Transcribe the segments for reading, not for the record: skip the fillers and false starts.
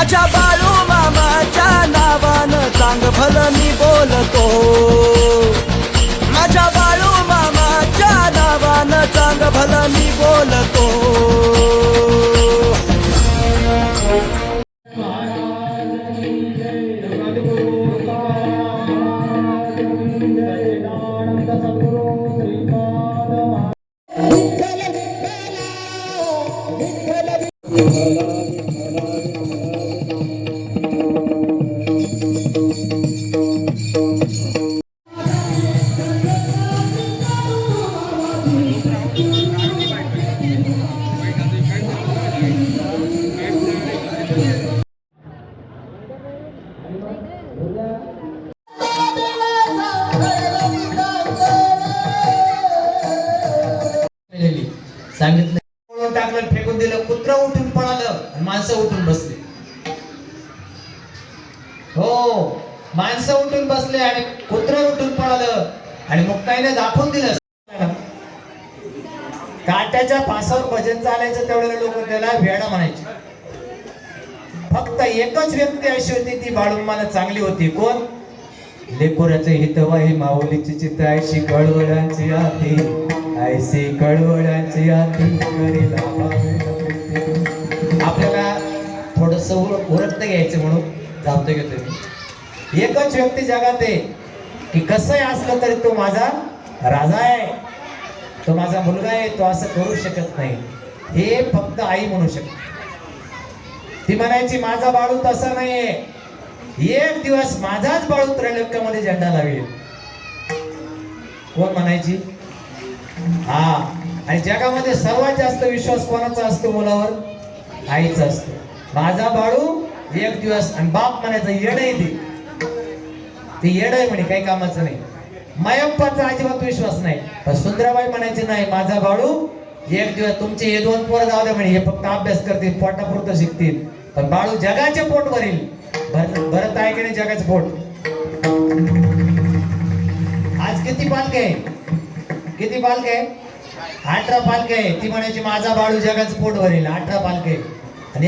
माझ्या बाळू मामाच्या नावानं चांग भलं मी बोलतो, माझ्या बाळू मामाच्या नावानं चांग भलं मी बोलतो. सांगितलं पळून टाकलं, फेकून दिलं, कुत्र उठून पळालं आणि माणसं उठून बसले. हो, माणसं उठून बसले आणि कुत्र उठून पळालं आणि मुक्ताईने दाखवून दिलं. काट्याच्या फासावर भजन चालायचं तेवढ्या लोक त्याला वेडा म्हणायचे. फक्त एकच व्यक्ती अशी होती ती बाळूमाला चांगली होती. कोण? लेकोराचे हितवाही माऊलीची चित्र ऐशी कळवळांची आती, ऐशी कळवळांची आती करीला. आपल्याला थोडस उरकत घ्यायचं म्हणून जातो घेतो मी. एकच व्यक्ती जगात आहे की कसंही असलं तरी तो माझा राजा आहे, तो माझा मुलगा आहे, तो असं करू शकत नाही. हे फक्त आई म्हणू शकते. ती म्हणायची माझा बाळू तसा नाहीये, एक दिवस माझाच बाळू त्रैलोक्यामध्ये झेंडा लावेल. कोण म्हणायची? हा. आणि जगामध्ये सर्वात जास्त विश्वास कोणाचा असतो मुलावर? आईचा असतो. माझा बाळू एक दिवस. आणि बाप म्हणायचं येड आहे ते येड आहे म्हणे, काही कामाचं नाही. मायप्पाचा अजिबात विश्वास नाही. पण सुंदराबाई म्हणायचे नाही, माझा बाळू एक दिवस. तुमचे हे दोन पोरं जाऊ द्या म्हणे, हे फक्त अभ्यास करतील, पोटापुरतं शिकतील, पण बाळू जगाचे पोट भरेल. भरत आहे की नाही जगाचं पोट? आज किती पालक आहे? किती पालक आहे? 18 पालक आहे. ती म्हणायची माझा बाळू जगाचं पोट भरेल. 18 पालक आहे. आणि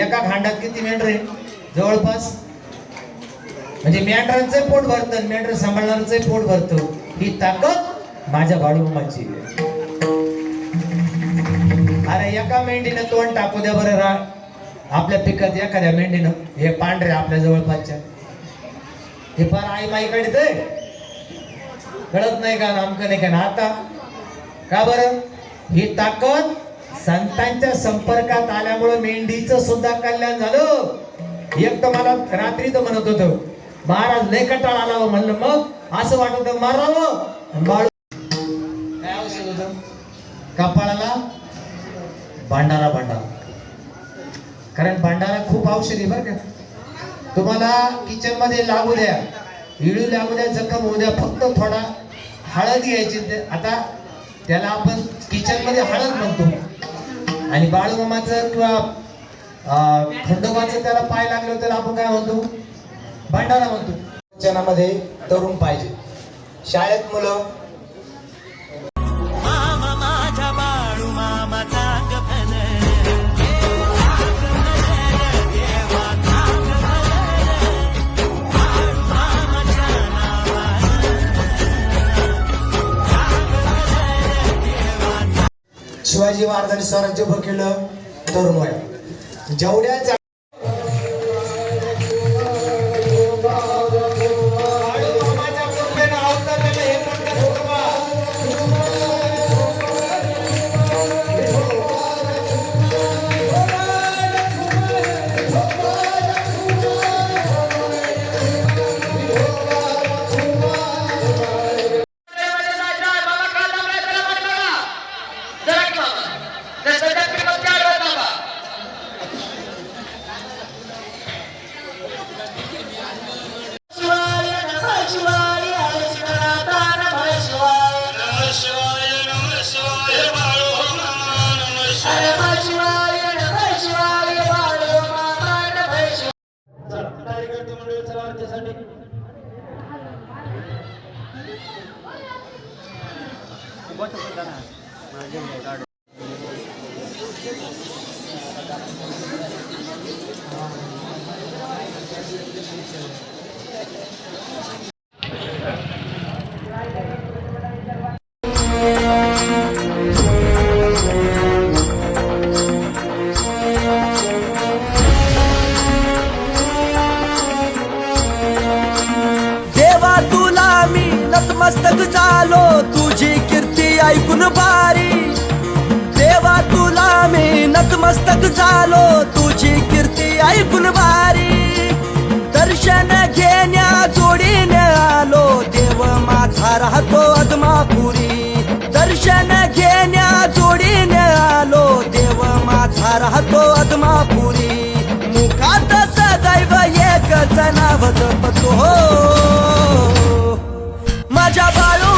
एका खांडात किती मेंढर आहे? जवळपास. म्हणजे मेंढरांचं पोट भरतं, मेंढर सांभाळणारचं पोट भरतं. ही ताकद माझ्या बाळूमाची. अरे एका मेंढीनं तोंड टाकू द्या बरं आपल्या पिकात. एखाद्या मेंढीनं हे पांढरे आपल्या जवळपासच्या हे फार आई माईकडे ते कळत नाही का? नामकं नाही का ना? आता का बरं? ही ताकद संतांच्या संपर्कात आल्यामुळे मेंढीचं सुद्धा कल्याण झालं. एक तर मला रात्री तर म्हणत होतं महाराज लय कटाळ आला हो. म्हणलं मग असं वाटत होतं मारावं. बाळू काय औषध होतं? कपाळाला भांडारा. कारण भांडारा खूप औषधी बरं का. तुम्हाला किचन मध्ये लागू द्या, इळू लागू द्या, जखम होऊ द्या, फक्त थोडा हळद घ्यायची. आता त्याला आपण किचन मध्ये हळद म्हणतो. आणि बाळूमामाचं किंवा खंडोबाचं त्याला पाय लागलं तर आपण काय म्हणतो? भांडारा म्हणतो. किचनामध्ये तरुण पाहिजे. शाळेत मुलं शिवाजी महाराजांनी स्वराज्य उभं केलं तरुण वयात. जेवढ्या देवा तुला मी नतमस्तक झालो, तुझी कीर्ती ऐकून भारी. देवा तुला मी नतमस्तक झालो, तुझी कीर्ती ऐकून भारी. दर्शन घेण्या जोडीने आलो, देव माझा राहतो अदमापुरी. दर्शन घेण्या जोडीने आलो, देव माझा राहतो अदमापुरी. मुखात सदैव एकच नाव जपतो, माझ्या बाळू